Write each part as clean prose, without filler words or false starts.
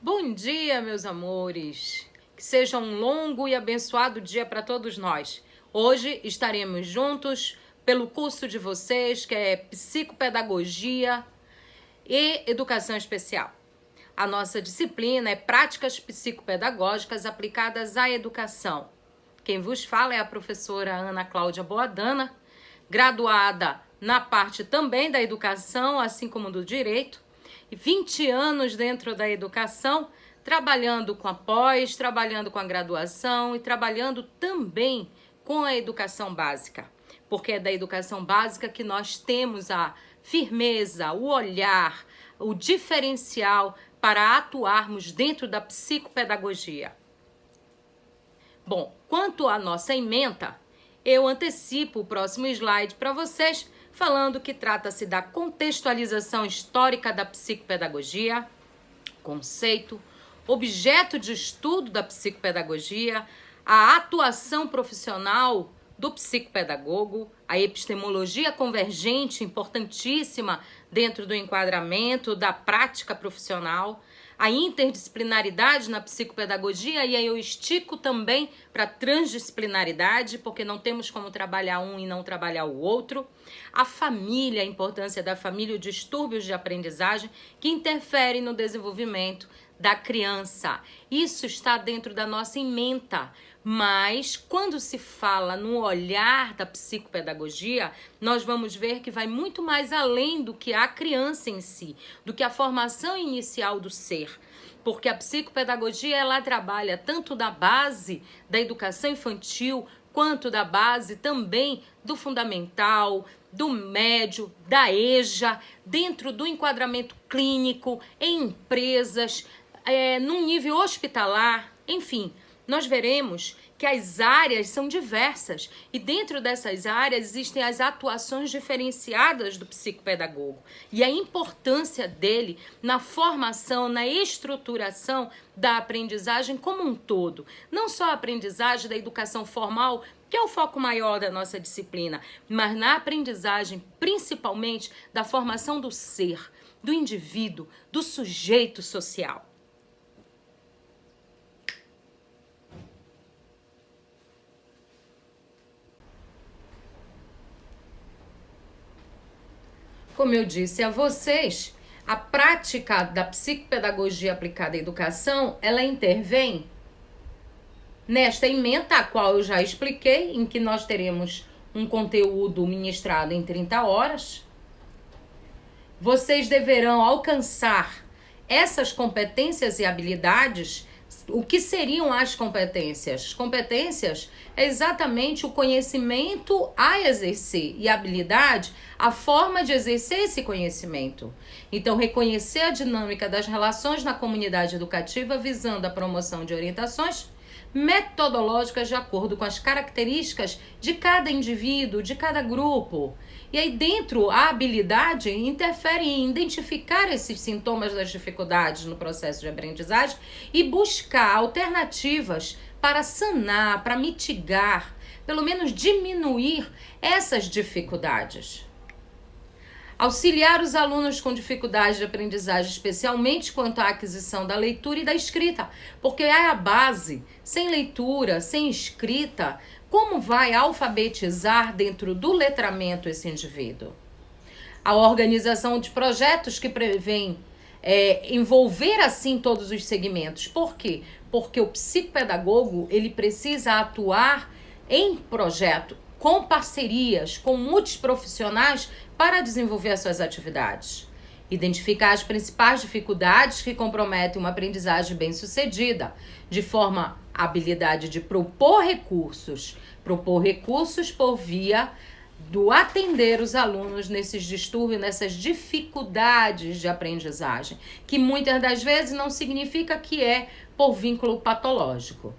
Bom dia, meus amores! Que seja um longo e abençoado dia para todos nós. Hoje estaremos juntos pelo curso de vocês, que é Psicopedagogia e Educação Especial. A nossa disciplina é Práticas Psicopedagógicas aplicadas à educação. Quem vos fala é a professora Ana Cláudia Boadana, graduada na parte também da educação, assim como do direito, e 20 anos dentro da educação, trabalhando com a pós, trabalhando com a graduação e trabalhando também com a educação básica. Porque é da educação básica que nós temos a firmeza, o olhar, o diferencial para atuarmos dentro da psicopedagogia. Bom, quanto à nossa ementa, eu antecipo o próximo slide para vocês, falando que trata-se da contextualização histórica da psicopedagogia, conceito, objeto de estudo da psicopedagogia, a atuação profissional do psicopedagogo, a epistemologia convergente, importantíssima dentro do enquadramento da prática profissional, a interdisciplinaridade na psicopedagogia, e aí eu estico também para transdisciplinaridade, porque não temos como trabalhar um e não trabalhar o outro. A família, a importância da família, os distúrbios de aprendizagem que interferem no desenvolvimento da criança. Isso está dentro da nossa ementa, mas quando se fala no olhar da psicopedagogia, nós vamos ver que vai muito mais além do que a criança em si, do que a formação inicial do ser. Porque a psicopedagogia, ela trabalha tanto da base da educação infantil, quanto da base também do fundamental, do médio, da EJA, dentro do enquadramento clínico, em empresas, num nível hospitalar, enfim. Nós veremos que as áreas são diversas e dentro dessas áreas existem as atuações diferenciadas do psicopedagogo e a importância dele na formação, na estruturação da aprendizagem como um todo. Não só a aprendizagem da educação formal, que é o foco maior da nossa disciplina, mas na aprendizagem principalmente da formação do ser, do indivíduo, do sujeito social. Como eu disse a vocês, a prática da psicopedagogia aplicada à educação, ela intervém nesta ementa, a qual eu já expliquei, em que nós teremos um conteúdo ministrado em 30 horas. Vocês deverão alcançar essas competências e habilidades. O que seriam as competências? As competências é exatamente o conhecimento a exercer e a habilidade, a forma de exercer esse conhecimento. Então, reconhecer a dinâmica das relações na comunidade educativa visando a promoção de orientações metodológicas de acordo com as características de cada indivíduo, de cada grupo. E aí dentro a habilidade interfere em identificar esses sintomas das dificuldades no processo de aprendizagem e buscar alternativas para sanar, para mitigar, pelo menos diminuir essas dificuldades. Auxiliar os alunos com dificuldade de aprendizagem, especialmente quanto à aquisição da leitura e da escrita, porque é a base. Sem leitura, sem escrita, como vai alfabetizar dentro do letramento esse indivíduo? A organização de projetos que prevêem envolver assim todos os segmentos. Por quê? Porque o psicopedagogo, ele precisa atuar em projeto, com parcerias, com multiprofissionais para desenvolver as suas atividades. Identificar as principais dificuldades que comprometem uma aprendizagem bem-sucedida, de forma a habilidade de propor recursos por via do atender os alunos nesses distúrbios, nessas dificuldades de aprendizagem, que muitas das vezes não significa que é por vínculo patológico.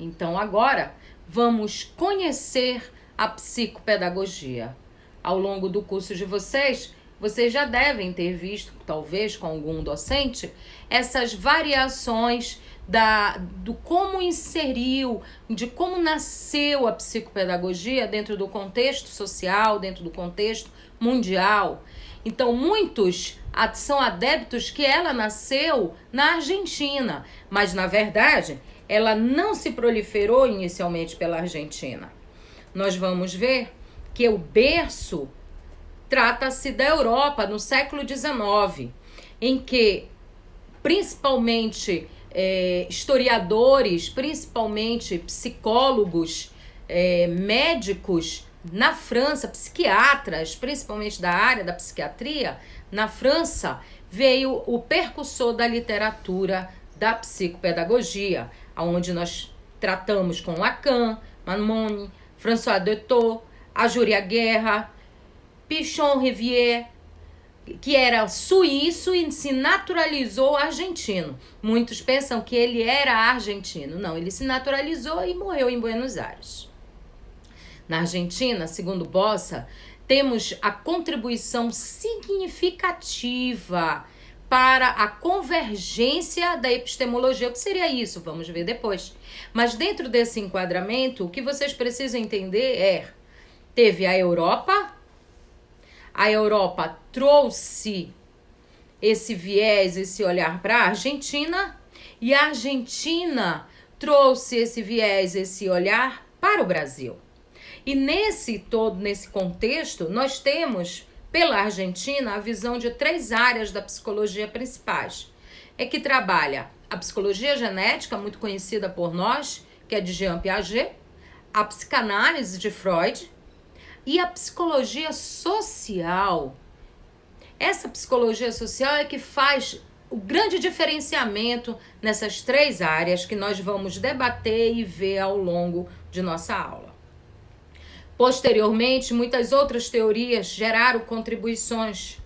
Então agora vamos conhecer a psicopedagogia. Ao longo do curso de vocês já devem ter visto, talvez com algum docente, essas variações do como inseriu, de como nasceu a psicopedagogia dentro do contexto social, dentro do contexto mundial. Então, muitos são adeptos que ela nasceu na Argentina, mas na verdade ela não se proliferou inicialmente pela Argentina. Nós vamos ver que o berço trata-se da Europa no século XIX, em que principalmente historiadores, principalmente psicólogos, médicos na França, psiquiatras, principalmente da área da psiquiatria, na França veio o percussor da literatura da psicopedagogia, onde nós tratamos com Lacan, Manmoni, François Detaux, Ajuria Guerra, Pichon Rivière, que era suíço e se naturalizou argentino. Muitos pensam que ele era argentino. Não, ele se naturalizou e morreu em Buenos Aires. Na Argentina, segundo Bossa, temos a contribuição significativa para a convergência da epistemologia. O que seria isso? Vamos ver depois. Mas dentro desse enquadramento, o que vocês precisam entender teve a Europa trouxe esse viés, esse olhar para a Argentina, e a Argentina trouxe esse viés, esse olhar para o Brasil. E nesse contexto, nós temos, pela Argentina, a visão de 3 áreas da psicologia principais. Que trabalha a psicologia genética, muito conhecida por nós, que é de Jean Piaget, a psicanálise de Freud, e a psicologia social. Essa psicologia social é que faz o grande diferenciamento nessas 3 áreas que nós vamos debater e ver ao longo de nossa aula. Posteriormente, muitas outras teorias geraram contribuições.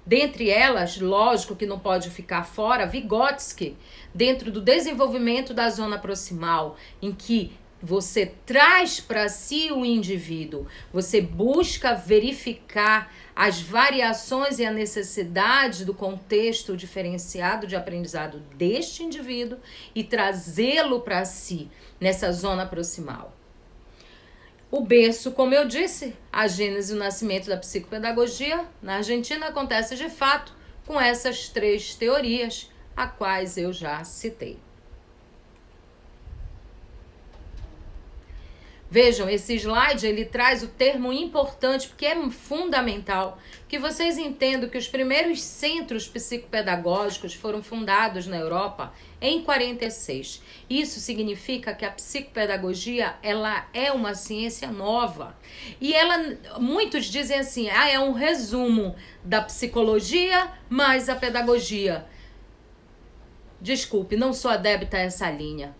Dentre elas, lógico que não pode ficar fora, Vygotsky, dentro do desenvolvimento da zona proximal, em que você traz para si o indivíduo, você busca verificar as variações e a necessidade do contexto diferenciado de aprendizado deste indivíduo e trazê-lo para si nessa zona proximal. O berço, como eu disse, a gênese e o nascimento da psicopedagogia na Argentina acontece de fato com essas 3 teorias, a quais eu já citei. Vejam, esse slide ele traz o termo importante, porque é fundamental que vocês entendam que os primeiros centros psicopedagógicos foram fundados na Europa em 46. Isso significa que a psicopedagogia ela é uma ciência nova. E muitos dizem assim, é um resumo da psicologia mais a pedagogia. Desculpe, não sou adepta a essa linha.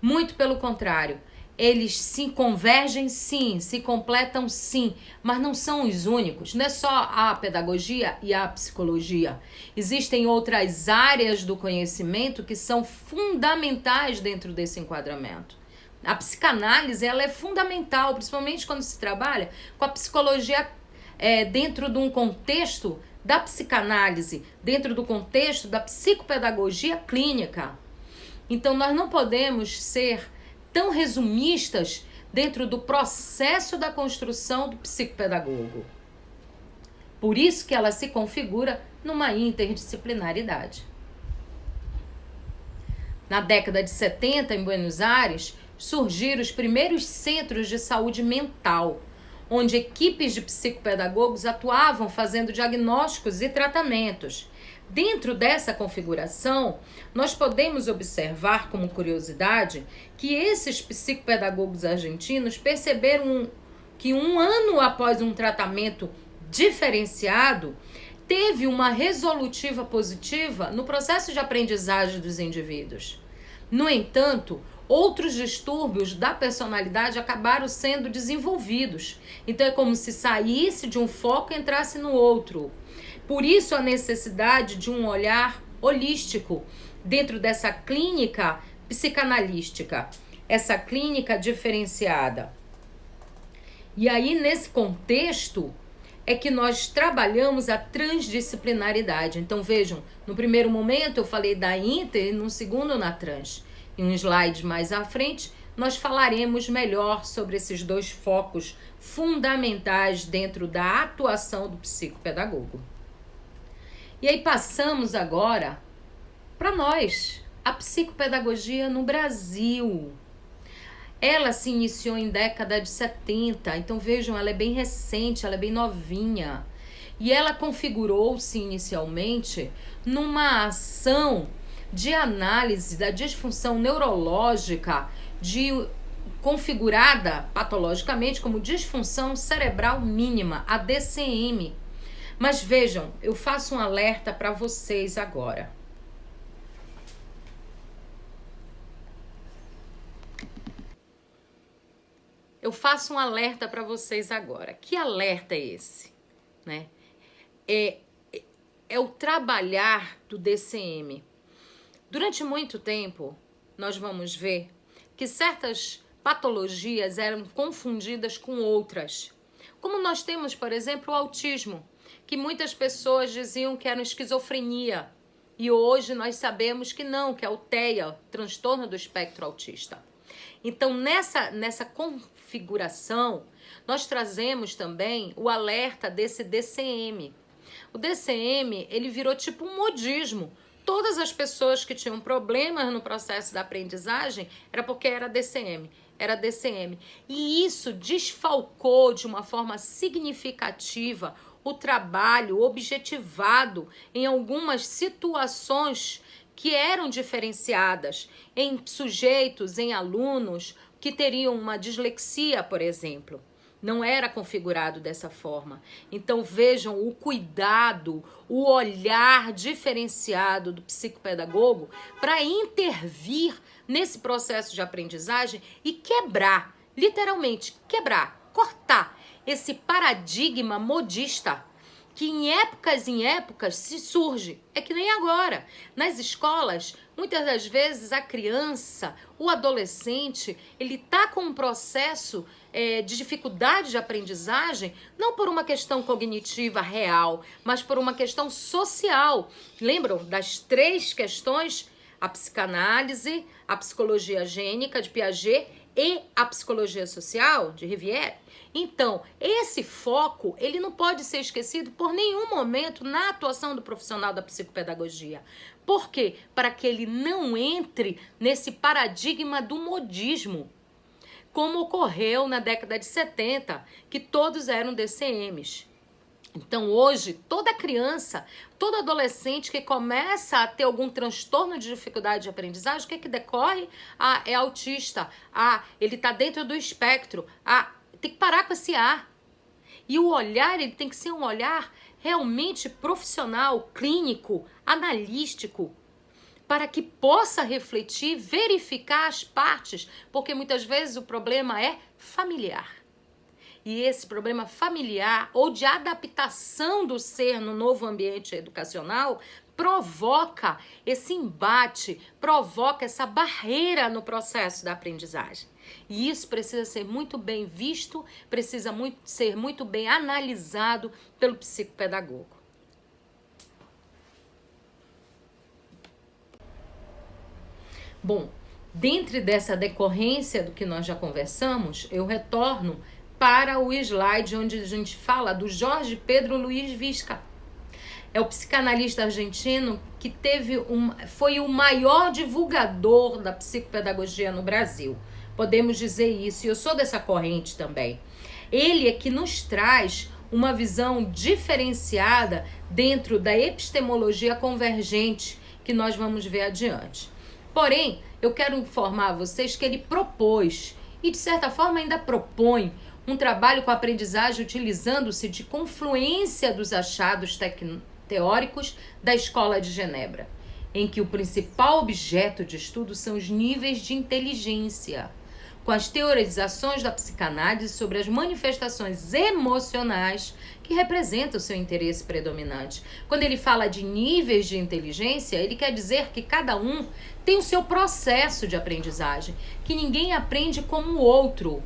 Muito pelo contrário. Eles se convergem sim, se completam sim, mas não são os únicos. Não é só a pedagogia e a psicologia. Existem outras áreas do conhecimento que são fundamentais dentro desse enquadramento. A psicanálise ela é fundamental, principalmente quando se trabalha com a psicologia dentro de um contexto da psicanálise, dentro do contexto da psicopedagogia clínica. Então, nós não podemos ser tão resumistas dentro do processo da construção do psicopedagogo. Por isso que ela se configura numa interdisciplinaridade. Na década de 70, em Buenos Aires, surgiram os primeiros centros de saúde mental, onde equipes de psicopedagogos atuavam fazendo diagnósticos e tratamentos. Dentro dessa configuração, nós podemos observar como curiosidade que esses psicopedagogos argentinos perceberam que 1 ano após um tratamento diferenciado, teve uma resolutiva positiva no processo de aprendizagem dos indivíduos. No entanto, outros distúrbios da personalidade acabaram sendo desenvolvidos. Então é como se saísse de um foco e entrasse no outro. Por isso a necessidade de um olhar holístico dentro dessa clínica psicanalística, essa clínica diferenciada. E aí, nesse contexto, é que nós trabalhamos a transdisciplinaridade. Então, vejam, no primeiro momento eu falei da inter e no segundo na trans. Em um slide mais à frente, nós falaremos melhor sobre esses 2 focos fundamentais dentro da atuação do psicopedagogo. E aí passamos agora para nós, a psicopedagogia no Brasil. Ela se iniciou em década de 70, então vejam, ela é bem recente, ela é bem novinha. E ela configurou-se inicialmente numa ação de análise da disfunção neurológica configurada patologicamente como disfunção cerebral mínima, a DCM. Mas vejam, eu faço um alerta para vocês agora. Que alerta é esse? Né? É o trabalhar do DCM. Durante muito tempo, nós vamos ver que certas patologias eram confundidas com outras. Como nós temos, por exemplo, o autismo, que muitas pessoas diziam que era esquizofrenia. E hoje nós sabemos que não, que é o TEA, transtorno do espectro autista. Então, nessa configuração, nós trazemos também o alerta desse DCM. O DCM, ele virou tipo um modismo. Todas as pessoas que tinham problemas no processo da aprendizagem era porque era DCM. E isso desfalcou de uma forma significativa o trabalho objetivado em algumas situações que eram diferenciadas em sujeitos, em alunos que teriam uma dislexia, por exemplo. Não era configurado dessa forma. Então vejam o cuidado, o olhar diferenciado do psicopedagogo para intervir nesse processo de aprendizagem e quebrar, literalmente quebrar, cortar esse paradigma modista que em épocas se surge. É que nem agora. Nas escolas, muitas das vezes a criança, o adolescente, ele tá com um processo de dificuldade de aprendizagem, não por uma questão cognitiva real, mas por uma questão social. Lembram das 3 questões? A psicanálise, a psicologia gênica de Piaget e a psicologia social de Rivière. Então, esse foco, ele não pode ser esquecido por nenhum momento na atuação do profissional da psicopedagogia. Por quê? Para que ele não entre nesse paradigma do modismo, como ocorreu na década de 70, que todos eram DCMs. Então, hoje, toda criança, todo adolescente que começa a ter algum transtorno de dificuldade de aprendizagem, o que decorre? É autista. Ele está dentro do espectro. Tem que parar com esse E o olhar, ele tem que ser um olhar realmente profissional, clínico, analístico, para que possa refletir, verificar as partes, porque muitas vezes o problema é familiar. E esse problema familiar ou de adaptação do ser no novo ambiente educacional provoca esse embate, provoca essa barreira no processo da aprendizagem. E isso precisa ser muito bem visto, precisa ser muito bem analisado pelo psicopedagogo. Bom, dentro dessa decorrência do que nós já conversamos, eu retorno para o slide onde a gente fala do Jorge Pedro Luiz Visca. É o psicanalista argentino que foi o maior divulgador da psicopedagogia no Brasil. Podemos dizer isso, e eu sou dessa corrente também. Ele é que nos traz uma visão diferenciada dentro da epistemologia convergente que nós vamos ver adiante. Porém, eu quero informar a vocês que ele propôs, e de certa forma ainda propõe, um trabalho com aprendizagem utilizando-se de confluência dos achados teóricos da Escola de Genebra, em que o principal objeto de estudo são os níveis de inteligência, com as teorizações da psicanálise sobre as manifestações emocionais que representam o seu interesse predominante. Quando ele fala de níveis de inteligência, ele quer dizer que cada um tem o seu processo de aprendizagem, que ninguém aprende como o outro,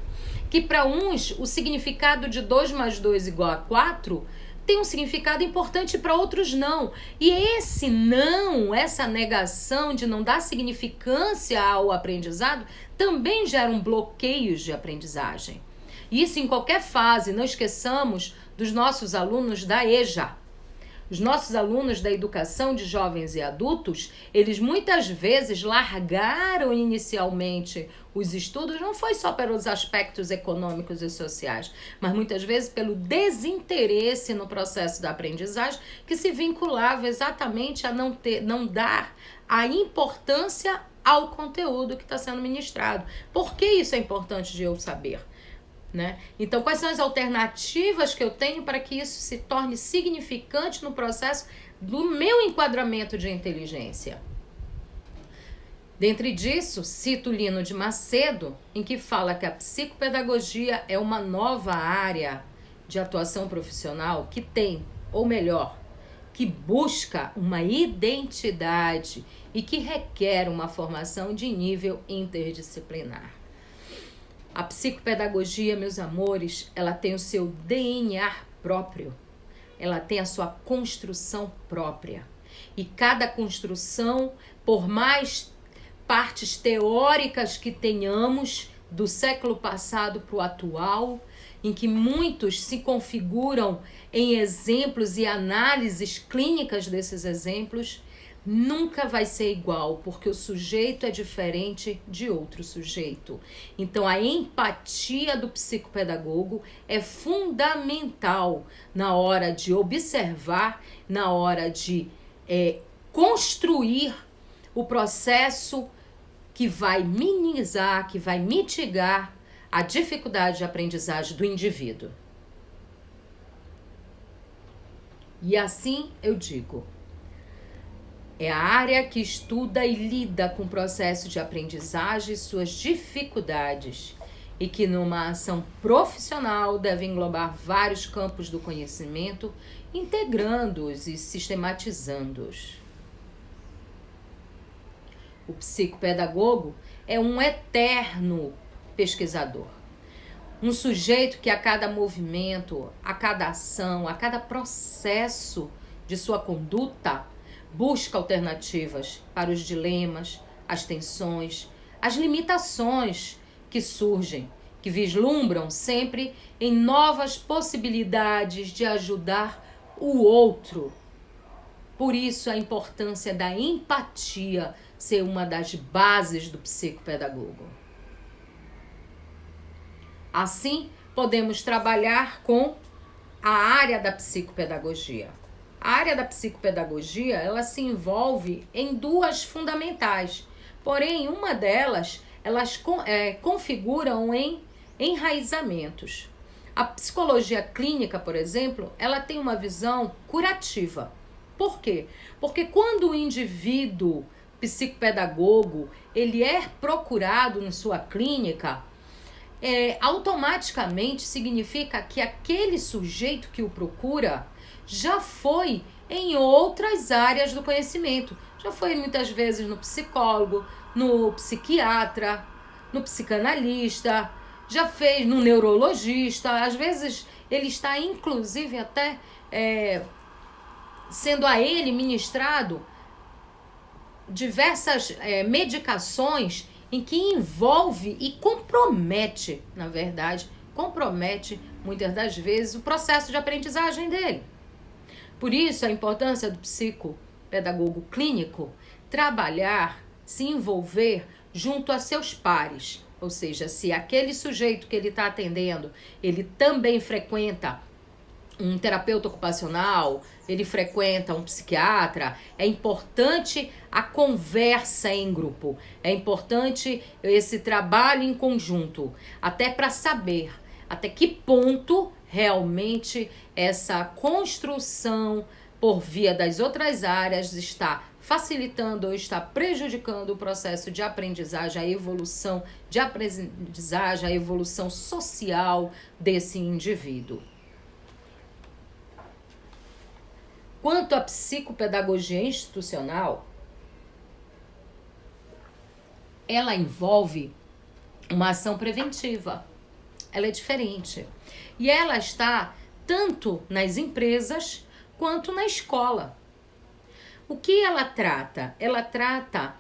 que para uns o significado de 2 mais 2 igual a 4 tem um significado importante, para outros não. E esse não, essa negação de não dar significância ao aprendizado, também geram bloqueios de aprendizagem. Isso em qualquer fase. Não esqueçamos dos nossos alunos da EJA. Os nossos alunos da educação de jovens e adultos, eles muitas vezes largaram inicialmente os estudos, não foi só pelos aspectos econômicos e sociais, mas muitas vezes pelo desinteresse no processo da aprendizagem, que se vinculava exatamente a não dar a importância ao conteúdo que está sendo ministrado. Por que isso é importante de eu saber? Né? Então, quais são as alternativas que eu tenho para que isso se torne significante no processo do meu enquadramento de inteligência? Dentre disso, cito Lino de Macedo, em que fala que a psicopedagogia é uma nova área de atuação profissional que tem, ou melhor, que busca uma identidade e que requer uma formação de nível interdisciplinar. A psicopedagogia, meus amores, ela tem o seu DNA próprio, ela tem a sua construção própria. E cada construção, por mais partes teóricas que tenhamos do século passado para o atual, em que muitos se configuram em exemplos e análises clínicas desses exemplos, nunca vai ser igual, porque o sujeito é diferente de outro sujeito. Então, a empatia do psicopedagogo é fundamental na hora de observar, na hora de construir o processo que vai minimizar, que vai mitigar a dificuldade de aprendizagem do indivíduo. E assim eu digo, é a área que estuda e lida com o processo de aprendizagem e suas dificuldades, e que numa ação profissional deve englobar vários campos do conhecimento, integrando-os e sistematizando-os. O psicopedagogo é um eterno pesquisador. Um sujeito que a cada movimento, a cada ação, a cada processo de sua conduta, busca alternativas para os dilemas, as tensões, as limitações que surgem, que vislumbram sempre em novas possibilidades de ajudar o outro. Por isso, a importância da empatia ser uma das bases do psicopedagogo. Assim, podemos trabalhar com a área da psicopedagogia. A área da psicopedagogia, ela se envolve em duas fundamentais, porém, uma delas, elas configuram em enraizamentos. A psicologia clínica, por exemplo, ela tem uma visão curativa. Por quê? Porque quando o indivíduo psicopedagogo, ele é procurado em sua clínica, automaticamente significa que aquele sujeito que o procura já foi em outras áreas do conhecimento. Já foi muitas vezes no psicólogo, no psiquiatra, no psicanalista, já fez no neurologista. Às vezes ele está inclusive até sendo a ele ministrado diversas medicações em que envolve e compromete, na verdade, muitas das vezes o processo de aprendizagem dele. Por isso, a importância do psicopedagogo clínico trabalhar, se envolver junto a seus pares. Ou seja, se aquele sujeito que ele está atendendo, ele também frequenta um terapeuta ocupacional, ele frequenta um psiquiatra, é importante a conversa em grupo, é importante esse trabalho em conjunto, até para saber até que ponto realmente essa construção por via das outras áreas está facilitando ou está prejudicando o processo de aprendizagem, a evolução de aprendizagem, a evolução social desse indivíduo. Quanto à psicopedagogia institucional, ela envolve uma ação preventiva. Ela é diferente. E ela está tanto nas empresas quanto na escola. O que ela trata? Ela trata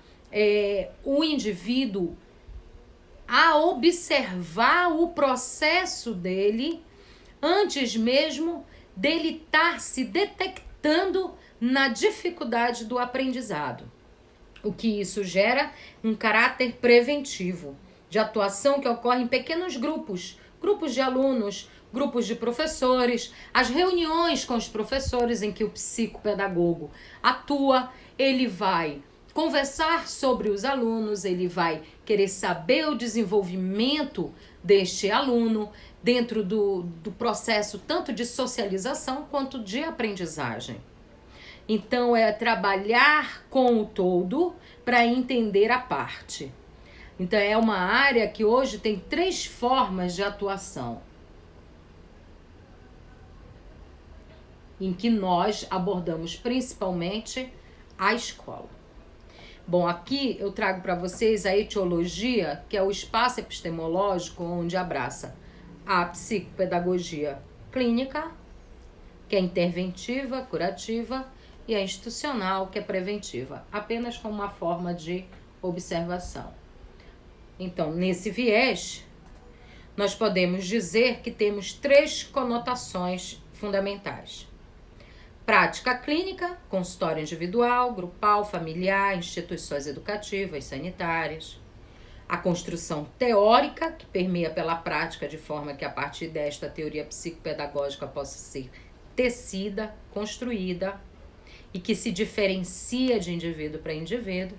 o indivíduo a observar o processo dele antes mesmo dele estar se detectando impactando na dificuldade do aprendizado. O que isso gera? Um caráter preventivo, de atuação que ocorre em pequenos grupos, grupos de alunos, grupos de professores, as reuniões com os professores em que o psicopedagogo atua, ele vai conversar sobre os alunos, ele vai querer saber o desenvolvimento deste aluno dentro do processo tanto de socialização quanto de aprendizagem. Então, é trabalhar com o todo para entender a parte. Então, é uma área que hoje tem 3 formas de atuação, em que nós abordamos principalmente a escola. Bom, aqui eu trago para vocês a etiologia, que é o espaço epistemológico onde abraça a psicopedagogia clínica, que é interventiva, curativa, e a institucional, que é preventiva, apenas como uma forma de observação. Então, nesse viés, nós podemos dizer que temos 3 conotações fundamentais. Prática clínica, consultório individual, grupal, familiar, instituições educativas, sanitárias. A construção teórica, que permeia pela prática de forma que a partir desta teoria psicopedagógica possa ser tecida, construída, e que se diferencia de indivíduo para indivíduo.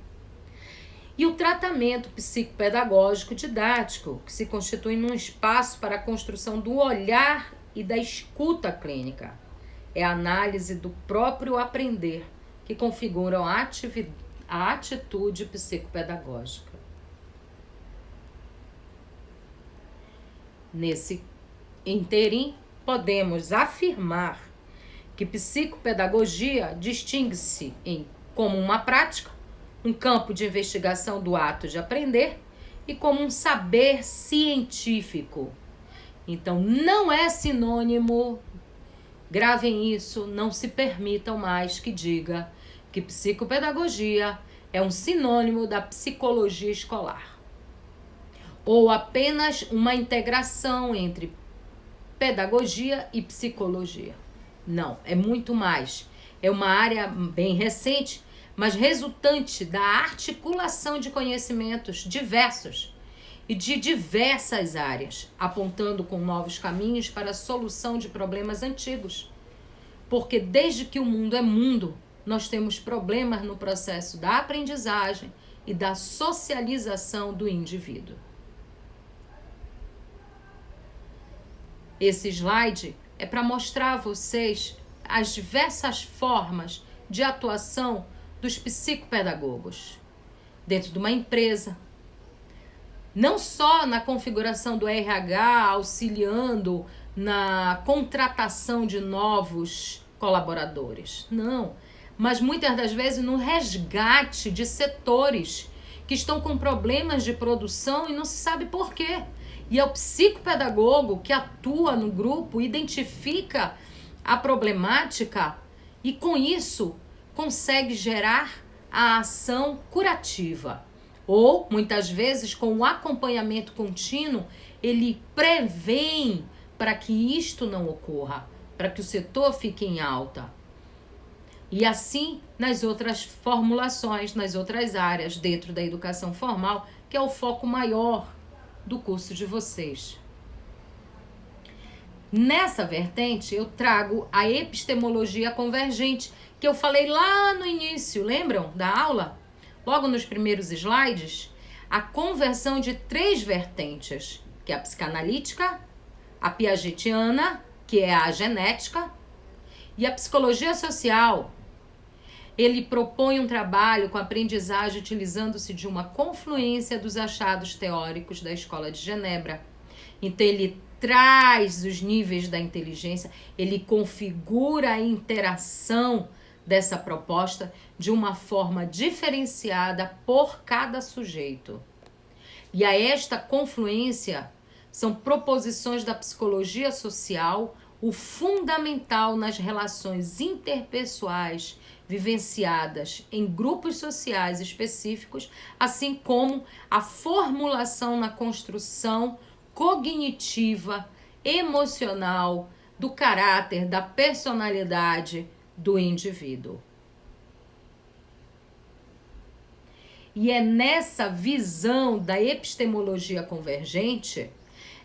E o tratamento psicopedagógico didático, que se constitui num espaço para a construção do olhar e da escuta clínica. É a análise do próprio aprender que configuram a atitude psicopedagógica. Nesse ínterim, podemos afirmar que psicopedagogia distingue-se como uma prática, um campo de investigação do ato de aprender e como um saber científico. Então, não é sinônimo, gravem isso, não se permitam mais que diga que psicopedagogia é um sinônimo da psicologia escolar, ou apenas uma integração entre pedagogia e psicologia. Não, é muito mais. É uma área bem recente, mas resultante da articulação de conhecimentos diversos e de diversas áreas, apontando com novos caminhos para a solução de problemas antigos. Porque desde que o mundo é mundo, nós temos problemas no processo da aprendizagem e da socialização do indivíduo. Esse slide é para mostrar a vocês as diversas formas de atuação dos psicopedagogos dentro de uma empresa. Não só na configuração do RH, auxiliando na contratação de novos colaboradores. Não, mas muitas das vezes no resgate de setores que estão com problemas de produção e não se sabe por quê. E é o psicopedagogo que atua no grupo, identifica a problemática e, com isso, consegue gerar a ação curativa. Ou, muitas vezes, com o acompanhamento contínuo, ele prevém para que isto não ocorra, para que o setor fique em alta. E assim, nas outras formulações, nas outras áreas dentro da educação formal, que é o foco maior do curso de vocês. Nessa vertente, eu trago a epistemologia convergente, que eu falei lá no início, lembram da aula? Logo nos primeiros slides, a conversão de 3 vertentes, que é a psicanalítica, a piagetiana, que é a genética, e a psicologia social. Ele propõe um trabalho com aprendizagem utilizando-se de uma confluência dos achados teóricos da Escola de Genebra. Então, ele traz os níveis da inteligência, ele configura a interação dessa proposta de uma forma diferenciada por cada sujeito. E a esta confluência são proposições da psicologia social, o fundamental nas relações interpessoais vivenciadas em grupos sociais específicos, assim como a formulação na construção cognitiva, emocional, do caráter, da personalidade do indivíduo. E é nessa visão da epistemologia convergente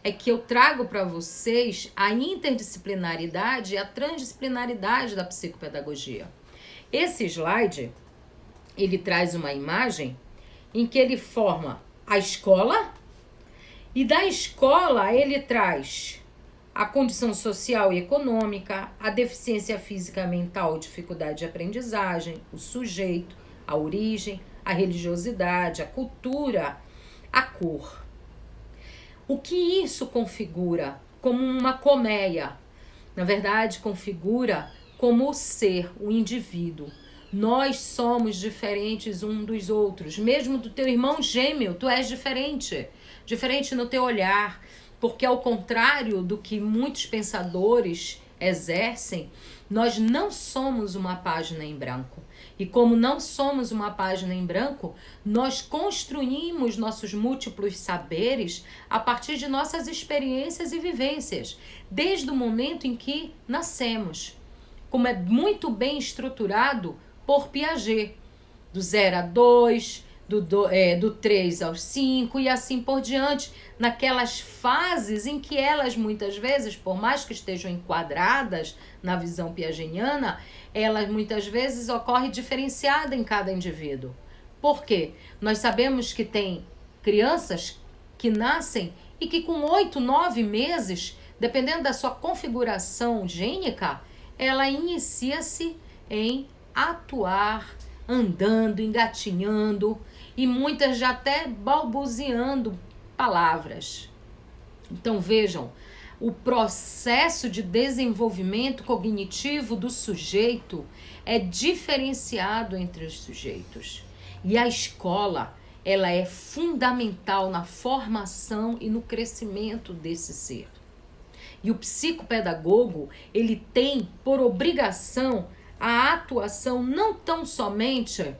é que eu trago para vocês a interdisciplinaridade e a transdisciplinaridade da psicopedagogia. Esse slide, ele traz uma imagem em que ele forma a escola, e da escola ele traz a condição social e econômica, a deficiência física, mental, dificuldade de aprendizagem, o sujeito, a origem, a religiosidade, a cultura, a cor. O que isso configura como uma colmeia? Na verdade, configura como o ser, o indivíduo. Nós somos diferentes uns dos outros. Mesmo do teu irmão gêmeo, tu és diferente. Diferente no teu olhar. Porque ao contrário do que muitos pensadores exercem, nós não somos uma página em branco. E como não somos uma página em branco, nós construímos nossos múltiplos saberes a partir de nossas experiências e vivências, desde o momento em que nascemos. Como é muito bem estruturado por Piaget, do 0 a 2, do 3 aos 5 e assim por diante, naquelas fases em que elas muitas vezes, por mais que estejam enquadradas na visão piagetiana, elas muitas vezes ocorrem diferenciada em cada indivíduo. Por quê? Nós sabemos que tem crianças que nascem e que com 8, 9 meses, dependendo da sua configuração gênica, ela inicia-se em atuar, andando, engatinhando e muitas já até balbuciando palavras. Então vejam, o processo de desenvolvimento cognitivo do sujeito é diferenciado entre os sujeitos. E a escola, ela é fundamental na formação e no crescimento desse ser. E o psicopedagogo, ele tem por obrigação a atuação não tão somente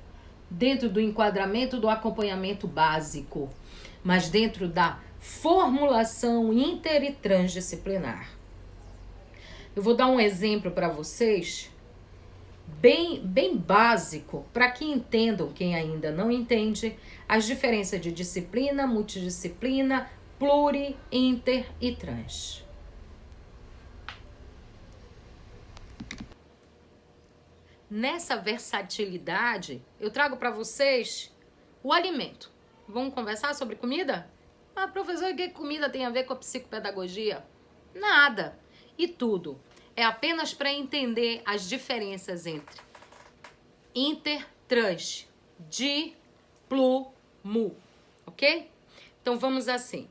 dentro do enquadramento do acompanhamento básico, mas dentro da formulação inter e transdisciplinar. Eu vou dar um exemplo para vocês, bem básico, para que entendam, quem ainda não entende, as diferenças de disciplina, multidisciplina, pluri, inter e trans. Nessa versatilidade, eu trago para vocês o alimento. Vamos conversar sobre comida? Ah, professor, o que comida tem a ver com a psicopedagogia? Nada. E tudo. É apenas para entender as diferenças entre inter, trans, di, plu, mu. Ok? Então vamos assim.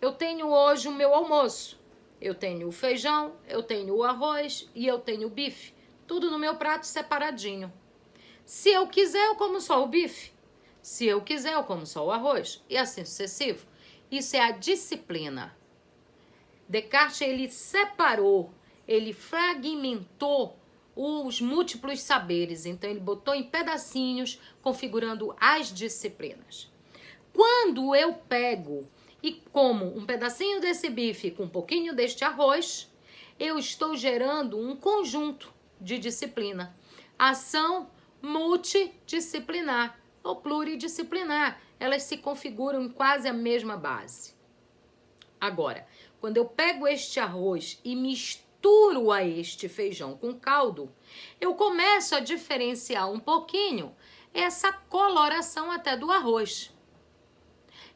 Eu tenho hoje o meu almoço. Eu tenho o feijão, eu tenho o arroz e eu tenho o bife. Tudo no meu prato separadinho. Se eu quiser, eu como só o bife. Se eu quiser, eu como só o arroz. E assim sucessivo. Isso é a disciplina. Descartes, ele separou, ele fragmentou os múltiplos saberes. Então, ele botou em pedacinhos, configurando as disciplinas. Quando eu pego e como um pedacinho desse bife com um pouquinho deste arroz, eu estou gerando um conjunto de disciplina. Ação multidisciplinar ou pluridisciplinar. Elas se configuram em quase a mesma base. Agora, quando eu pego este arroz e misturo a este feijão com caldo, eu começo a diferenciar um pouquinho essa coloração até do arroz.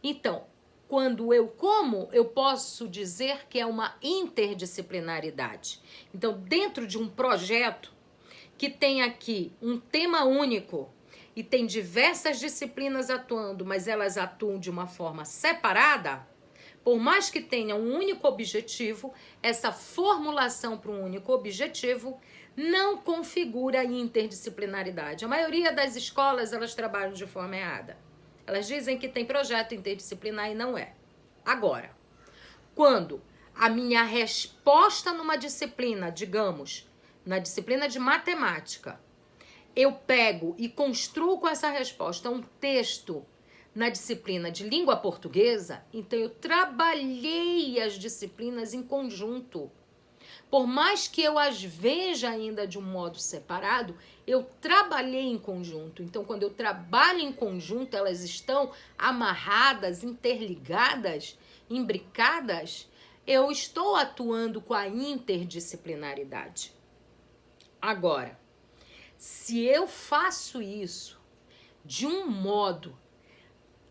Então, quando eu como, eu posso dizer que é uma interdisciplinaridade. Então, dentro de um projeto que tem aqui um tema único e tem diversas disciplinas atuando, mas elas atuam de uma forma separada, por mais que tenha um único objetivo, essa formulação para um único objetivo não configura interdisciplinaridade. A maioria das escolas, elas trabalham de forma errada. Elas dizem que tem projeto interdisciplinar e não é. Agora, quando a minha resposta numa disciplina, digamos, na disciplina de matemática, eu pego e construo com essa resposta um texto na disciplina de língua portuguesa, então eu trabalhei as disciplinas em conjunto. Por mais que eu as veja ainda de um modo separado, eu trabalhei em conjunto. Então, quando eu trabalho em conjunto, elas estão amarradas, interligadas, imbricadas, eu estou atuando com a interdisciplinaridade. Agora, se eu faço isso de um modo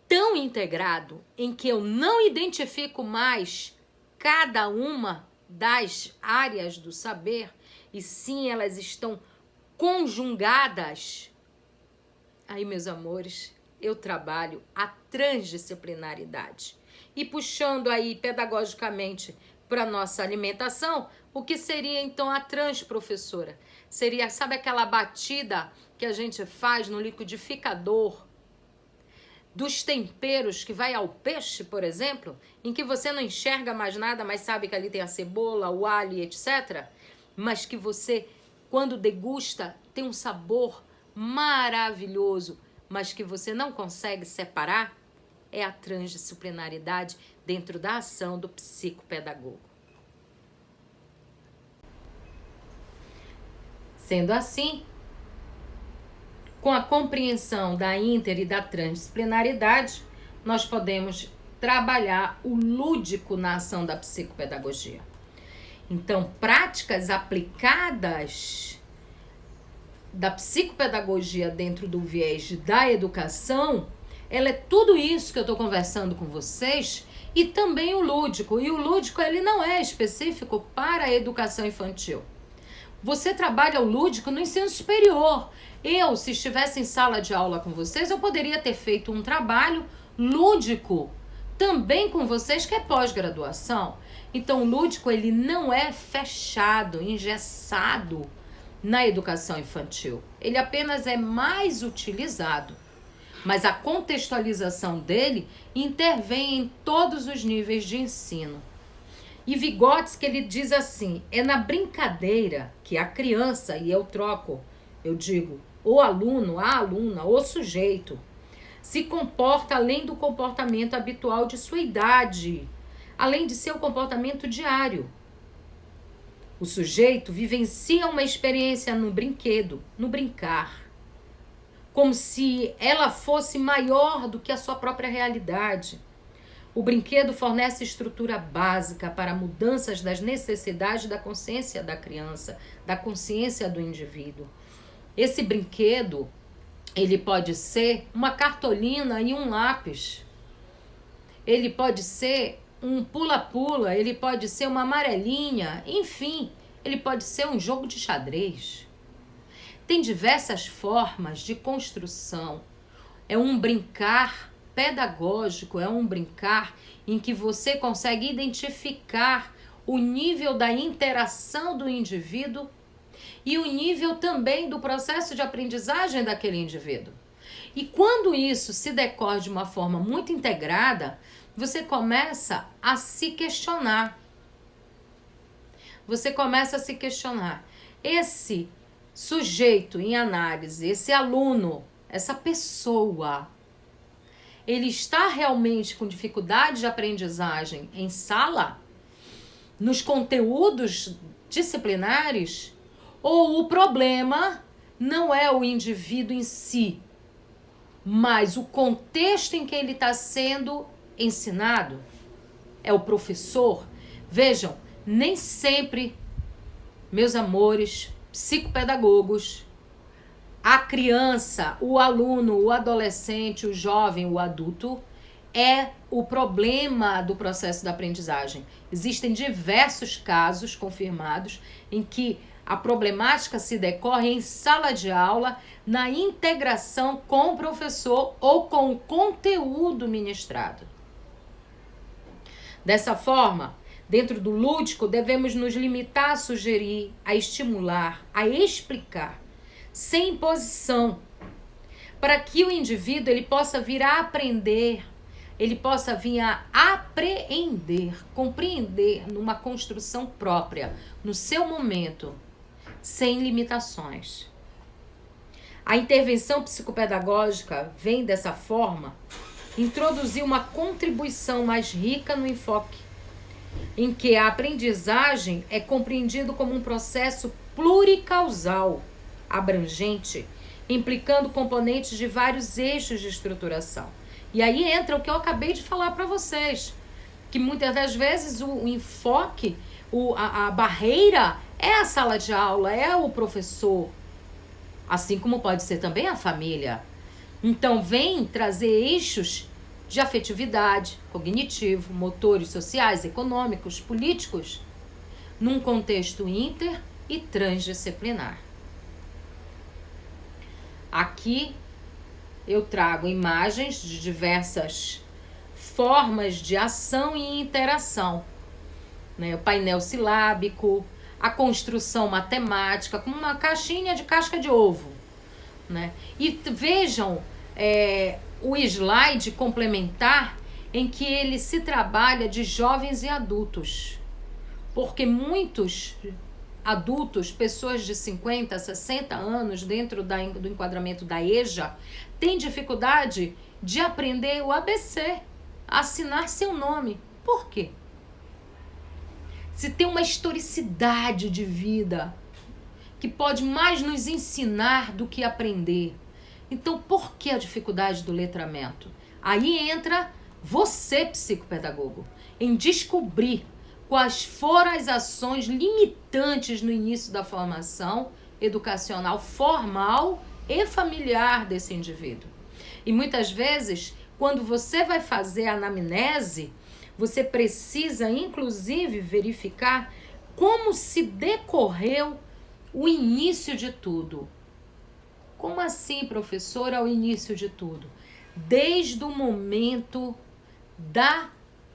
tão integrado em que eu não identifico mais cada uma das áreas do saber, e sim elas estão conjugadas, aí, meus amores, eu trabalho a transdisciplinaridade. E puxando aí pedagogicamente para nossa alimentação, o que seria então a trans, professora? Seria, sabe aquela batida que a gente faz no liquidificador dos temperos que vai ao peixe, por exemplo, em que você não enxerga mais nada, mas sabe que ali tem a cebola, o alho, etc. Mas que você, quando degusta, tem um sabor maravilhoso, mas que você não consegue separar? É a transdisciplinaridade dentro da ação do psicopedagogo. Sendo assim, com a compreensão da inter e da transdisciplinaridade, nós podemos trabalhar o lúdico na ação da psicopedagogia. Então, práticas aplicadas da psicopedagogia dentro do viés da educação, ela é tudo isso que eu estou conversando com vocês, e também o lúdico. E o lúdico, ele não é específico para a educação infantil. Você trabalha o lúdico no ensino superior. Eu, se estivesse em sala de aula com vocês, eu poderia ter feito um trabalho lúdico também com vocês, que é pós-graduação. Então, o lúdico, ele não é fechado, engessado na educação infantil. Ele apenas é mais utilizado. Mas a contextualização dele intervém em todos os níveis de ensino. E Vygotsky, ele diz assim, é na brincadeira que a criança, e eu troco, eu digo, o aluno, a aluna, o sujeito, se comporta além do comportamento habitual de sua idade, além de seu comportamento diário. O sujeito vivencia uma experiência no brinquedo, no brincar, como se ela fosse maior do que a sua própria realidade. O brinquedo fornece estrutura básica para mudanças das necessidades da consciência da criança, da consciência do indivíduo. Esse brinquedo, ele pode ser uma cartolina e um lápis. Ele pode ser um pula-pula, ele pode ser uma amarelinha, enfim, ele pode ser um jogo de xadrez. Tem diversas formas de construção. É um brincar pedagógico, é um brincar em que você consegue identificar o nível da interação do indivíduo e o nível também do processo de aprendizagem daquele indivíduo. E quando isso se decorre de uma forma muito integrada, você começa a se questionar. Você começa a se questionar. Esse sujeito em análise, esse aluno, essa pessoa, ele está realmente com dificuldade de aprendizagem em sala, nos conteúdos disciplinares, ou o problema não é o indivíduo em si, mas o contexto em que ele está sendo ensinado? É o professor? Vejam, nem sempre, meus amores, psicopedagogos, a criança, o aluno, o adolescente, o jovem, o adulto, é o problema do processo da aprendizagem. Existem diversos casos confirmados em que a problemática se decorre em sala de aula, na integração com o professor ou com o conteúdo ministrado. Dessa forma, dentro do lúdico, devemos nos limitar a sugerir, a estimular, a explicar, sem imposição, para que o indivíduo ele possa vir a aprender, ele possa vir a apreender, compreender numa construção própria, no seu momento, sem limitações. A intervenção psicopedagógica vem dessa forma introduzir uma contribuição mais rica no enfoque em que a aprendizagem é compreendido como um processo pluricausal, abrangente, implicando componentes de vários eixos de estruturação. E aí entra o que eu acabei de falar para vocês, que muitas das vezes o enfoque, a barreira é a sala de aula, é o professor, assim como pode ser também a família. Então vem trazer eixos de afetividade, cognitivo, motores sociais, econômicos, políticos, num contexto inter e transdisciplinar. Aqui eu trago imagens de diversas formas de ação e interação, né? O painel silábico, a construção matemática, como uma caixinha de casca de ovo, né? E vejam o slide complementar em que ele se trabalha de jovens e adultos, porque muitos adultos, pessoas de 50, 60 anos dentro do enquadramento da EJA, têm dificuldade de aprender o ABC, assinar seu nome. Por quê? Se tem uma historicidade de vida que pode mais nos ensinar do que aprender. Então, por que a dificuldade do letramento? Aí entra você, psicopedagogo, em descobrir quais foram as ações limitantes no início da formação educacional formal e familiar desse indivíduo. E muitas vezes, quando você vai fazer a anamnese, você precisa, inclusive, verificar como se decorreu o início de tudo. Como assim, professora, o início de tudo? Desde o momento da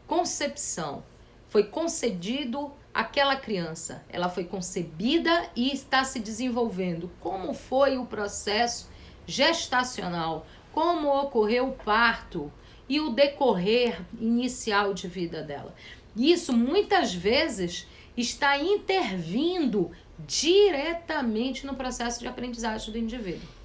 concepção. Foi concedido aquela criança. Ela foi concebida e está se desenvolvendo. Como foi o processo gestacional? Como ocorreu o parto e o decorrer inicial de vida dela? Isso, muitas vezes, está intervindo diretamente no processo de aprendizagem do indivíduo.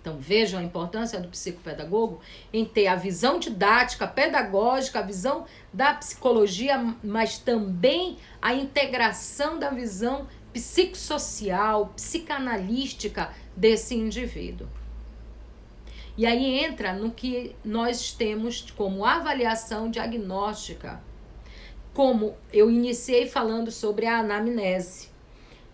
Então, vejam a importância do psicopedagogo em ter a visão didática, pedagógica, a visão da psicologia, mas também a integração da visão psicossocial, psicanalística desse indivíduo. E aí entra no que nós temos como avaliação diagnóstica, como eu iniciei falando sobre a anamnese,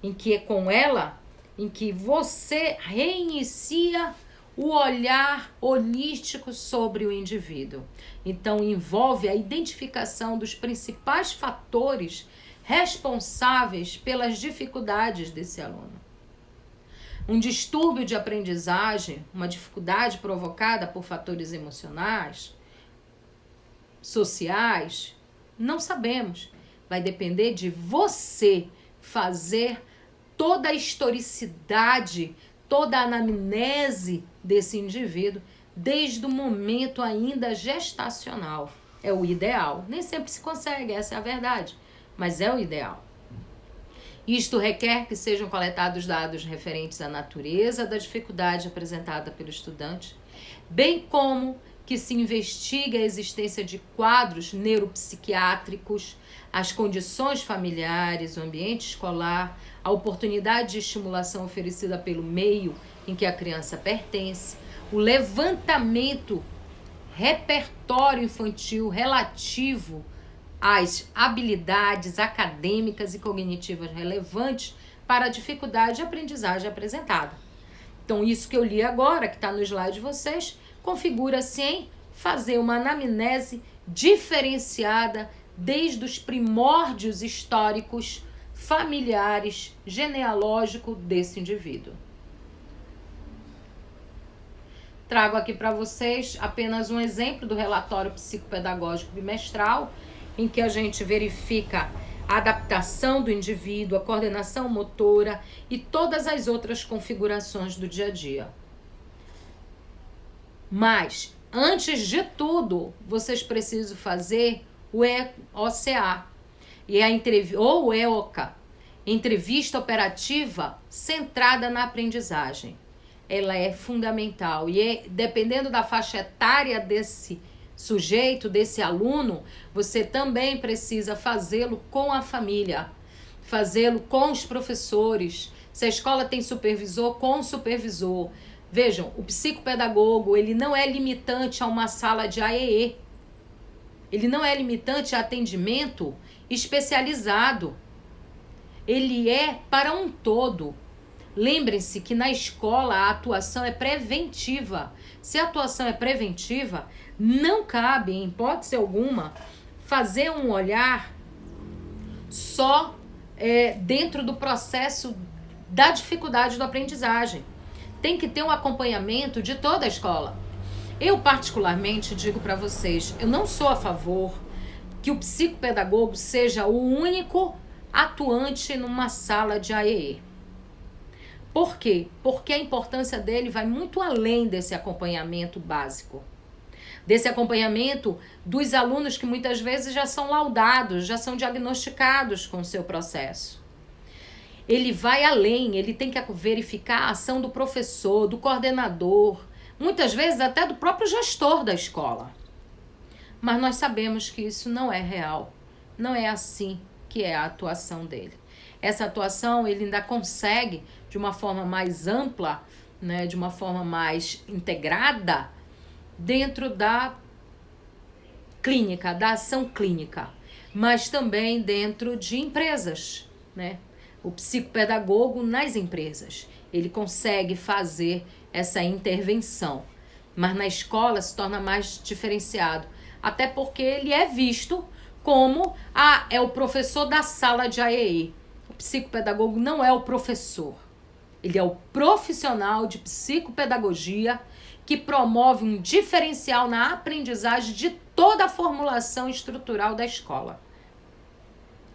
em que é com ela em que você reinicia o olhar holístico sobre o indivíduo. Então, envolve a identificação dos principais fatores responsáveis pelas dificuldades desse aluno. Um distúrbio de aprendizagem, uma dificuldade provocada por fatores emocionais, sociais, não sabemos. Vai depender de você fazer toda a historicidade, toda a anamnese desse indivíduo, desde o momento ainda gestacional. É o ideal. Nem sempre se consegue, essa é a verdade, mas é o ideal. Isto requer que sejam coletados dados referentes à natureza da dificuldade apresentada pelo estudante, bem como que se investigue a existência de quadros neuropsiquiátricos, as condições familiares, o ambiente escolar, a oportunidade de estimulação oferecida pelo meio em que a criança pertence, o levantamento repertório infantil relativo às habilidades acadêmicas e cognitivas relevantes para a dificuldade de aprendizagem apresentada. Então, isso que eu li agora, que está no slide de vocês, configura-se em fazer uma anamnese diferenciada desde os primórdios históricos, familiares, genealógico desse indivíduo. Trago aqui para vocês apenas um exemplo do relatório psicopedagógico bimestral, em que a gente verifica a adaptação do indivíduo, a coordenação motora e todas as outras configurações do dia a dia. Mas, antes de tudo, vocês precisam fazer o EOCA ou o EOCA, entrevista operativa centrada na aprendizagem. Ela é fundamental e, dependendo da faixa etária desse sujeito, desse aluno, você também precisa fazê-lo com a família, fazê-lo com os professores. Se a escola tem supervisor, com o supervisor. Vejam, o psicopedagogo, ele não é limitante a uma sala de AEE. Ele não é limitante a atendimento especializado. Ele é para um todo. Lembrem-se que na escola a atuação é preventiva. Se a atuação é preventiva, não cabe, em hipótese alguma, fazer um olhar só dentro do processo da dificuldade da aprendizagem. Tem que ter um acompanhamento de toda a escola. Eu, particularmente, digo para vocês, eu não sou a favor que o psicopedagogo seja o único atuante numa sala de AEE. Por quê? Porque a importância dele vai muito além desse acompanhamento básico. Desse acompanhamento dos alunos que muitas vezes já são laudados, já são diagnosticados com o seu processo. Ele vai além, ele tem que verificar a ação do professor, do coordenador, muitas vezes até do próprio gestor da escola. Mas nós sabemos que isso não é real, não é assim que é a atuação dele. Essa atuação ele ainda consegue, de uma forma mais ampla, né, de uma forma mais integrada, dentro da clínica, da ação clínica, mas também dentro de empresas, né? O psicopedagogo nas empresas, ele consegue fazer essa intervenção, mas na escola se torna mais diferenciado, até porque ele é visto como é o professor da sala de AEE. O psicopedagogo não é o professor, ele é o profissional de psicopedagogia que promove um diferencial na aprendizagem de toda a formulação estrutural da escola.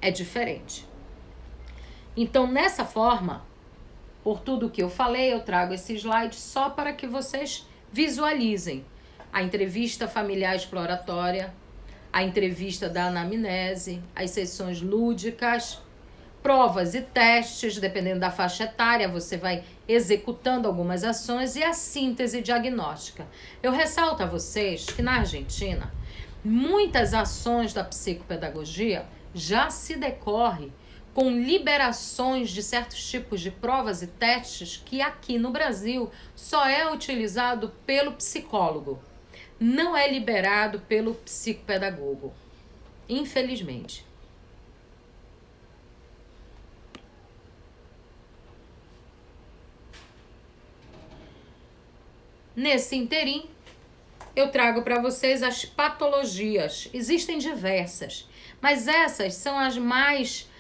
É diferente. Então, nessa forma, por tudo que eu falei, eu trago esse slide só para que vocês visualizem a entrevista familiar exploratória, a entrevista da anamnese, as sessões lúdicas, provas e testes, dependendo da faixa etária, você vai executando algumas ações e a síntese diagnóstica. Eu ressalto a vocês que na Argentina, muitas ações da psicopedagogia já se decorrem com liberações de certos tipos de provas e testes que aqui no Brasil só é utilizado pelo psicólogo. Não é liberado pelo psicopedagogo, infelizmente. Nesse interim, eu trago para vocês as patologias. Existem diversas, mas essas são as mais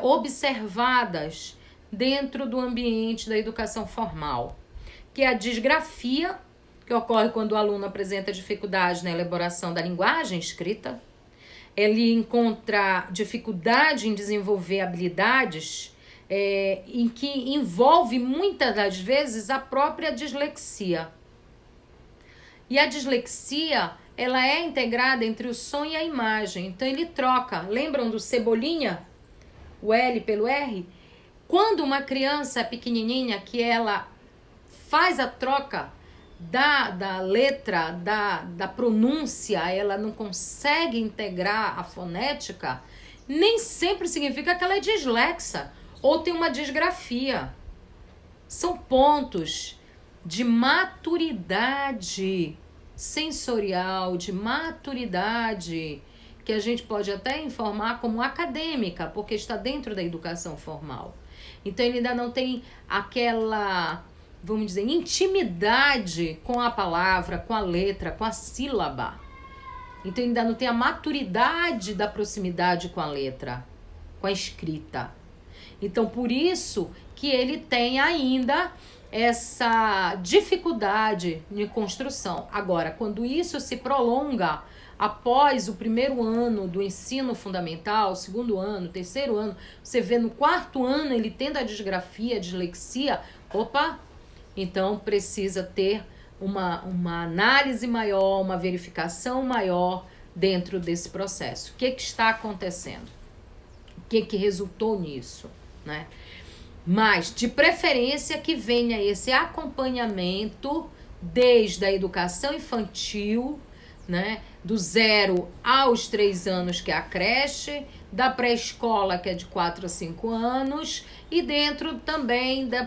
observadas dentro do ambiente da educação formal, que é a disgrafia, que ocorre quando o aluno apresenta dificuldade na elaboração da linguagem escrita. Ele encontra dificuldade em desenvolver habilidades em que envolve muitas das vezes a própria dislexia. E a dislexia, ela é integrada entre o som e a imagem. Então ele troca. Lembram do Cebolinha? O L pelo R? Quando uma criança é pequenininha, que ela faz a troca da letra, da pronúncia, ela não consegue integrar a fonética, nem sempre significa que ela é dislexa ou tem uma disgrafia. São pontos de maturidade sensorial, de maturidade, que a gente pode até informar como acadêmica, porque está dentro da educação formal. Então ele ainda não tem aquela, vamos dizer, intimidade com a palavra, com a letra, com a sílaba. Então ainda não tem a maturidade da proximidade com a letra, com a escrita. Então por isso que ele tem ainda essa dificuldade de construção. Agora, quando isso se prolonga após o primeiro ano do ensino fundamental, segundo ano, terceiro ano, você vê no quarto ano ele tendo a disgrafia, a dislexia, então precisa ter uma análise maior, uma verificação maior dentro desse processo. O que está acontecendo? O que resultou nisso, né? Mas, de preferência, que venha esse acompanhamento desde a educação infantil, né? Do 0 aos 3 anos, que é a creche, da pré-escola, que é de 4 a 5 anos, e dentro também da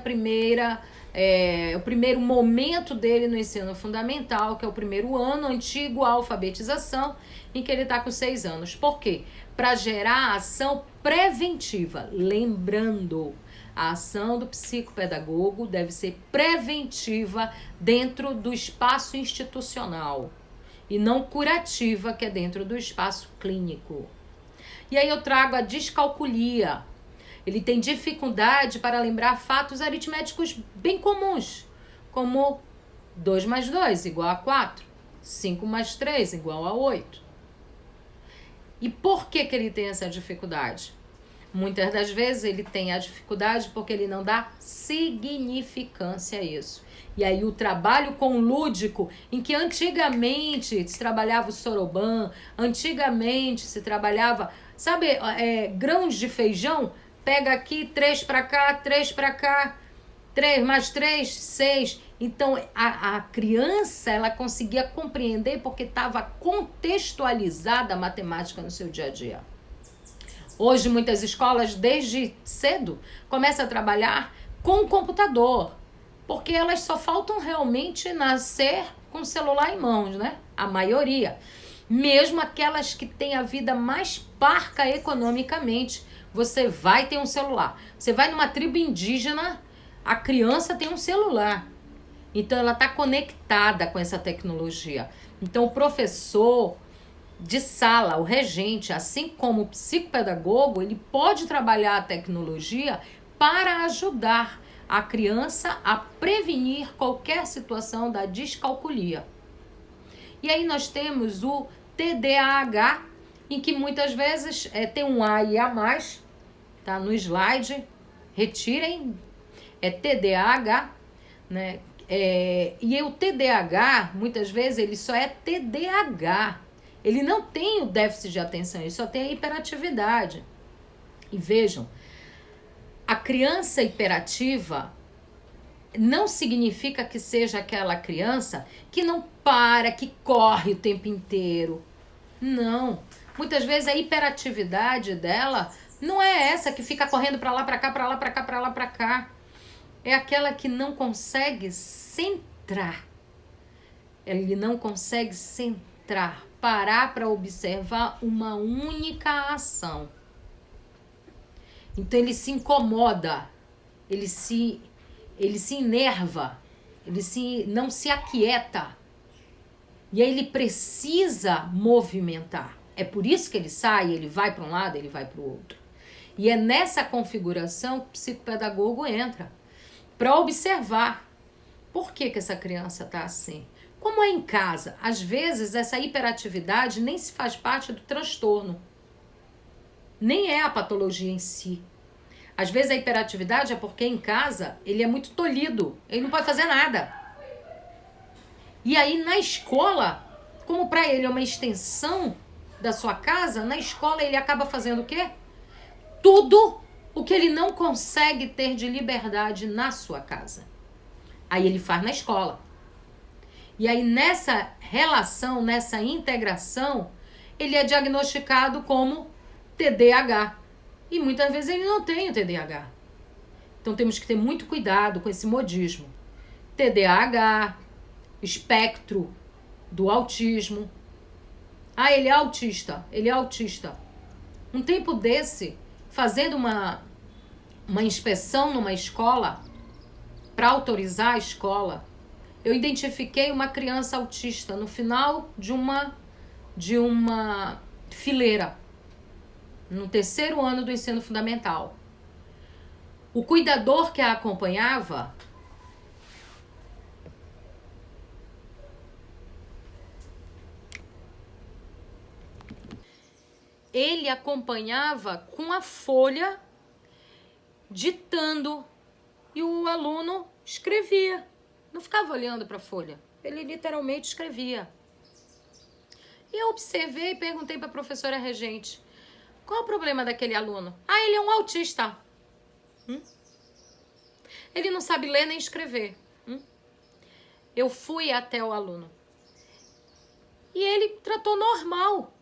o primeiro momento dele no ensino fundamental, que é o primeiro ano, antigo alfabetização, em que ele está com 6 anos. Por quê? Para gerar ação preventiva. Lembrando, a ação do psicopedagogo deve ser preventiva dentro do espaço institucional e não curativa, que é dentro do espaço clínico. E aí eu trago a descalculia. Ele tem dificuldade para lembrar fatos aritméticos bem comuns, como 2 mais 2 igual a 4, 5 mais 3 igual a 8. E por que ele tem essa dificuldade? Muitas das vezes ele tem a dificuldade porque ele não dá significância a isso. E aí o trabalho com o lúdico, em que antigamente se trabalhava o soroban, antigamente se trabalhava, sabe, grãos de feijão, pega aqui 3 para cá, 3 para cá, 3 mais 3, 6. Então a criança, ela conseguia compreender porque estava contextualizada a matemática no seu dia a dia. Hoje, muitas escolas, desde cedo, começam a trabalhar com o computador, porque elas só faltam realmente nascer com o celular em mãos, né? A maioria. Mesmo aquelas que têm a vida mais parca economicamente, você vai ter um celular. Você vai numa tribo indígena, a criança tem um celular. Então, ela está conectada com essa tecnologia. Então, o professor de sala, o regente, assim como o psicopedagogo, ele pode trabalhar a tecnologia para ajudar a criança a prevenir qualquer situação da descalculia. E aí nós temos o TDAH, em que muitas vezes tem um A e A mais, tá no slide, retirem, é TDAH, né? E o TDAH, muitas vezes, ele só é TDAH. Ele não tem o déficit de atenção, ele só tem a hiperatividade. E vejam, a criança hiperativa não significa que seja aquela criança que não para, que corre o tempo inteiro. Não. Muitas vezes a hiperatividade dela não é essa que fica correndo para lá, para cá, para lá, para cá, para lá, para cá. É aquela que não consegue centrar. Ele não consegue centrar, parar para observar uma única ação. Então ele se incomoda, ele se enerva, não se aquieta. E aí ele precisa movimentar. É por isso que ele sai, ele vai para um lado, ele vai para o outro. E é nessa configuração que o psicopedagogo entra, para observar por que essa criança está assim. Como é em casa, às vezes essa hiperatividade nem se faz parte do transtorno. Nem é a patologia em si. Às vezes a hiperatividade é porque em casa ele é muito tolhido, ele não pode fazer nada. E aí na escola, como para ele é uma extensão da sua casa, na escola ele acaba fazendo o quê? Tudo o que ele não consegue ter de liberdade na sua casa. Aí ele faz na escola. E aí nessa relação, nessa integração, ele é diagnosticado como TDAH. E muitas vezes ele não tem o TDAH. Então temos que ter muito cuidado com esse modismo. TDAH, espectro do autismo. Ah, ele é autista, ele é autista. Um tempo desse, fazendo uma inspeção numa escola, para autorizar a escola, eu identifiquei uma criança autista no final de uma fileira, no 3º ano do ensino fundamental. O cuidador que a acompanhava ele acompanhava com a folha, ditando, e o aluno escrevia. Não ficava olhando para a folha, ele literalmente escrevia. E eu observei e perguntei para a professora regente, qual o problema daquele aluno? Ah, ele é um autista. Ele não sabe ler nem escrever. Eu fui até o aluno. E ele tratou normal.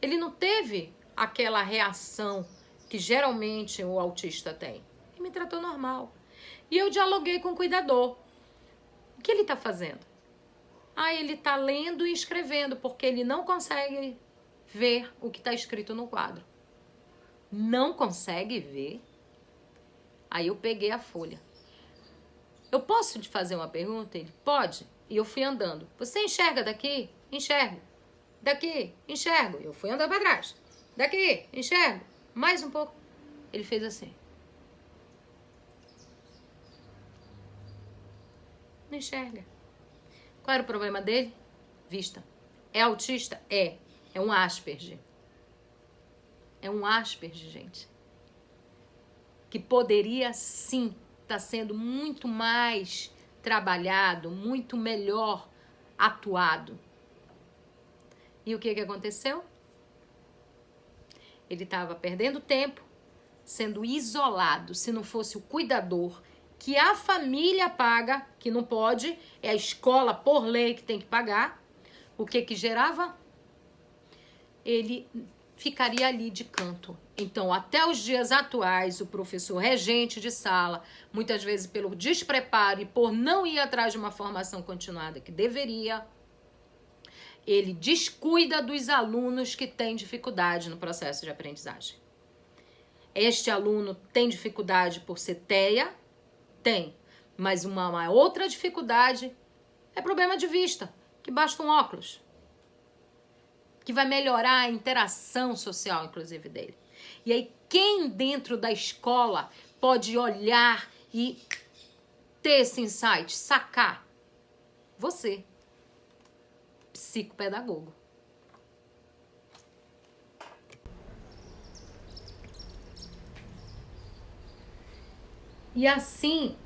Ele não teve aquela reação que geralmente o autista tem. Ele me tratou normal. E eu dialoguei com o cuidador. O que ele está fazendo? Ele está lendo e escrevendo, porque ele não consegue ver o que está escrito no quadro. Não consegue ver? Aí eu peguei a folha. Eu posso te fazer uma pergunta? Ele, pode. E eu fui andando. Você enxerga daqui? Enxergo. Daqui? Enxergo. Eu fui andando para trás. Daqui? Enxergo. Mais um pouco. Ele fez assim. Não enxerga. Qual era o problema dele? Vista. É autista? É. É um Asperger. É um Asperger, gente. Que poderia, sim, estar sendo muito mais trabalhado, muito melhor atuado. E o que aconteceu? Ele estava perdendo tempo, sendo isolado. Se não fosse o cuidador, que a família paga, que não pode, é a escola por lei que tem que pagar, o que gerava? Ele ficaria ali de canto. Então, até os dias atuais, o professor regente de sala, muitas vezes pelo despreparo e por não ir atrás de uma formação continuada que deveria, ele descuida dos alunos que têm dificuldade no processo de aprendizagem. Este aluno tem dificuldade por ser TEA? Tem. Mas uma outra dificuldade é problema de vista, que basta um óculos, que vai melhorar a interação social, inclusive, dele. E aí, quem dentro da escola pode olhar e ter esse insight, sacar? Você, psicopedagogo. E assim,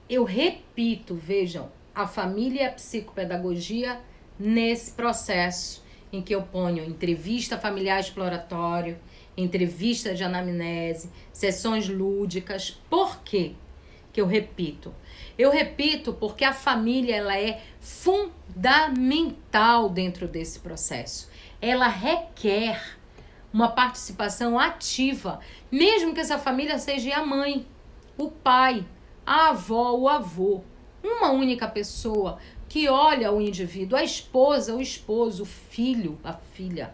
eu repito, vejam, a família e a psicopedagogia nesse processo em que eu ponho entrevista familiar exploratório, entrevista de anamnese, sessões lúdicas. Por quê que eu repito? Eu repito porque a família ela é fundamental dentro desse processo. Ela requer uma participação ativa, mesmo que essa família seja a mãe, o pai, a avó, o avô, uma única pessoa que olha o indivíduo, a esposa, o esposo, o filho, a filha.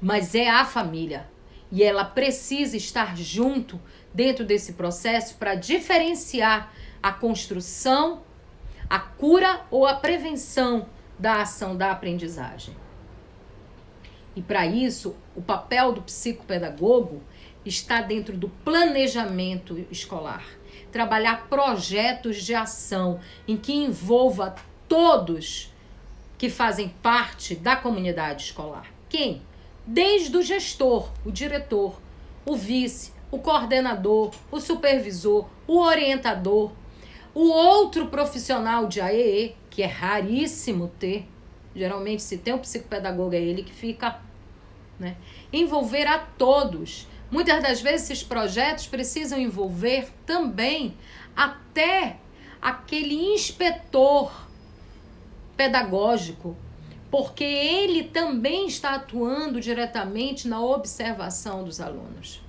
Mas é a família e ela precisa estar junto dentro desse processo para diferenciar a construção, a cura ou a prevenção da ação da aprendizagem. E para isso, o papel do psicopedagogo está dentro do planejamento escolar. Trabalhar projetos de ação em que envolva todos que fazem parte da comunidade escolar. Quem? Desde o gestor, o diretor, o vice, o coordenador, o supervisor, o orientador, o outro profissional de AEE, que é raríssimo ter. Geralmente, se tem um psicopedagogo, é ele que fica, né? Envolver a todos. Muitas das vezes, esses projetos precisam envolver também até aquele inspetor pedagógico, porque ele também está atuando diretamente na observação dos alunos.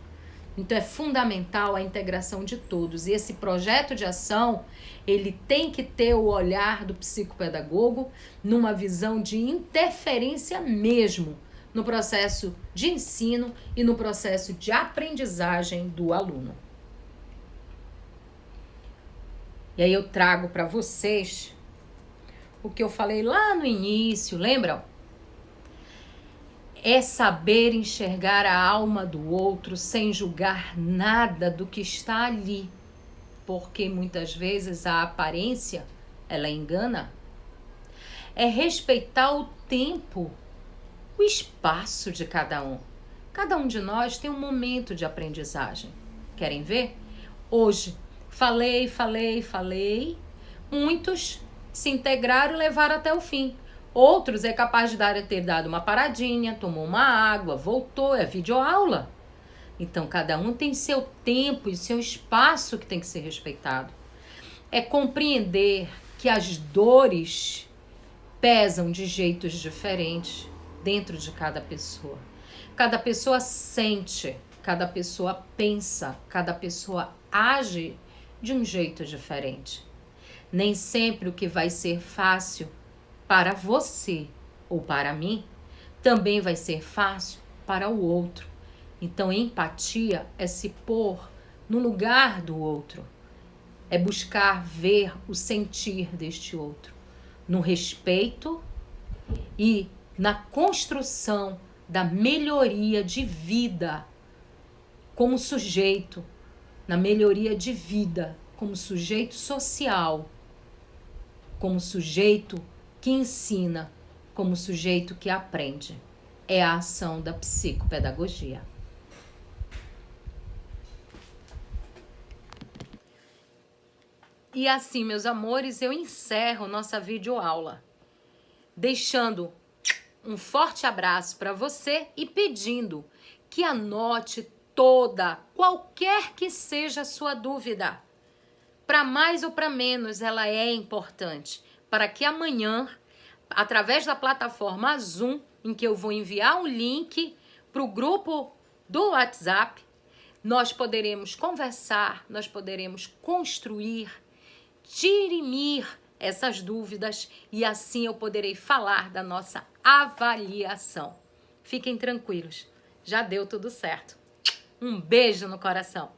Então, é fundamental a integração de todos. E esse projeto de ação, ele tem que ter o olhar do psicopedagogo numa visão de interferência mesmo no processo de ensino e no processo de aprendizagem do aluno. E aí eu trago para vocês o que eu falei lá no início, lembram? É saber enxergar a alma do outro sem julgar nada do que está ali, porque muitas vezes a aparência, ela engana. É respeitar o tempo, o espaço de cada um. Cada um de nós tem um momento de aprendizagem. Querem ver? Hoje, falei. Muitos se integraram e levaram até o fim. Outros é capaz de ter dado uma paradinha, tomou uma água, voltou, é videoaula. Então, cada um tem seu tempo e seu espaço que tem que ser respeitado. É compreender que as dores pesam de jeitos diferentes dentro de cada pessoa. Cada pessoa sente, cada pessoa pensa, cada pessoa age de um jeito diferente. Nem sempre o que vai ser fácil para você ou para mim também vai ser fácil para o outro. Então, empatia é se pôr no lugar do outro. É buscar ver o sentir deste outro, no respeito e na construção da melhoria de vida como sujeito, na melhoria de vida como sujeito social, como sujeito que ensina, como sujeito que aprende. É a ação da psicopedagogia. E assim, meus amores, eu encerro nossa videoaula, deixando um forte abraço para você e pedindo que anote qualquer que seja a sua dúvida. Para mais ou para menos, ela é importante, para que amanhã, através da plataforma Zoom, em que eu vou enviar um link para o grupo do WhatsApp, nós poderemos conversar, nós poderemos construir, dirimir essas dúvidas e assim eu poderei falar da nossa avaliação. Fiquem tranquilos, já deu tudo certo. Um beijo no coração.